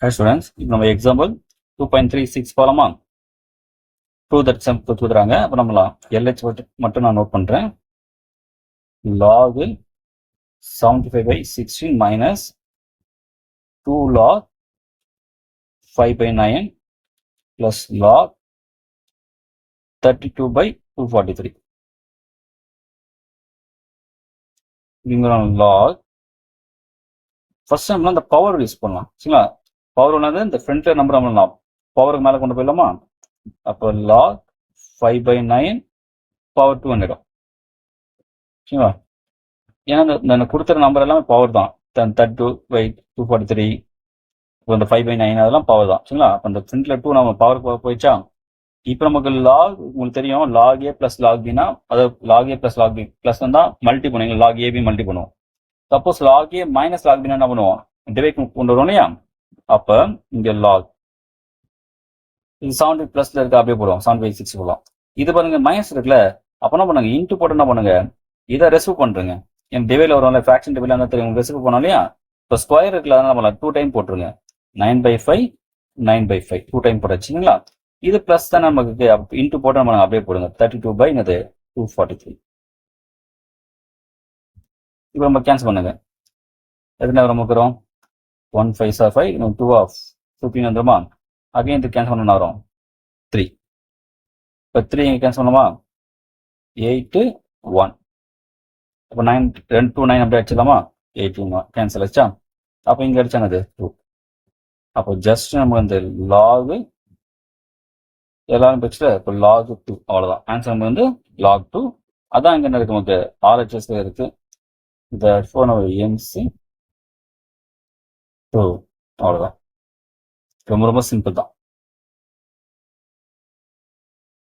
Hi students, இப்போ நம்ம example 2.36 போலாமா? Prove that sum கொடுத்துறாங்க. அப்போ நம்ம LH மட்டும் நான் நோட் பண்றேன். log 75/16 minus 2 log 5/9 plus log 32/243. இங்க log ஃபர்ஸ்ட் நம்ம அந்த பவர் யூஸ் பண்ணலாம். சரிங்களா? பவர் என்னது? இந்த ஃப்ரண்ட்ல நம்பர் நம்ம பவருக்கு மேல கொண்டு போயிடலாமா? அப்போ log 5/9 பவர் 2 வந்துடும். சரிங்களா? ஏன்னா இந்த கொடுத்துற நம்பர் எல்லாமே பவர் தான். 32/243 இந்த 5/9 அதெல்லாம் பவர் தான். சரிங்களா? அப்போ இந்த ஃப்ரண்ட்ல 2 நம்ம பவர் போயிடுச்சா? இப்போ நமக்கு லாக் உங்களுக்கு தெரியும், லாக் ஏ பிளஸ் லாக் பினா, அதாவது லாக் ஏ பிளஸ் லாக் பி பிளஸ் வந்தா மல்டி பண்ணுவீங்க, லாக் ஏபி மல்டி பண்ணுவோம். சப்போஸ் லாக் ஏ மைனஸ் லாக் பினா என்ன பண்ணுவோம்? டிவைட் கொண்டு வரும் இல்லையா? அப்ப இங்க லாக் இது 70 பிளஸ்ல இருக்கு, அப்படியே போடுவோம் 7/6 போடுவோம். இது பாருங்க மைனஸ் இருக்குல்ல, அப்ப என்ன பண்ணுங்க? இன்ட்டு போட்டு என்ன பண்ணுங்க? இதை ரெசிவ் பண்றீங்க. என் டிவைல வரும்ல, ஃபிராக்ஷன் டிவைல இருந்தா தெரியும், ரெசிவ் பண்ணோம் இல்லையா? இப்போ ஸ்கொயர் இருக்குல்ல, அதனால நம்ம 2 டைம் போட்டுருங்க. 9/5 9/5 2 டைம் போட்டுச்சுங்களா? இது பிளஸ் தான் நமக்கு இன்ட்டு போட்டு நம்ம அப்படியே போடுங்க. 32/243. இப்போ நம்ம கேன்சல் பண்ணுங்க. எத்தனை நமக்கு வரும்? 1 5 are 5, 2 of 15 வந்துருமா? அகைன் இது கேன்சல் பண்ண வரும் 3. இப்போ 3 இங்கே கேன்சல் பண்ணுமா? 8 1. அப்போ 9 2 9 அப்படியே அடிச்சிடலாமா? 18 கேன்சல் ஆச்சா? அப்போ இங்கே அடிச்சானது 2. அப்போ ஜஸ்ட் நம்ம இந்த லாக் எல்லாரும் பட்சத்தில் இப்போ லாக் 2 அவ்வளோதான். ஆன்சர் நம்ம வந்து லாக் 2. அதான் இங்கே என்ன இருக்கு? நமக்கு RHSல இருக்கு. இந்த ஃபோன் MC 2 அவ்வளோதான். ரொம்ப ரொம்ப சிம்பிள் தான்.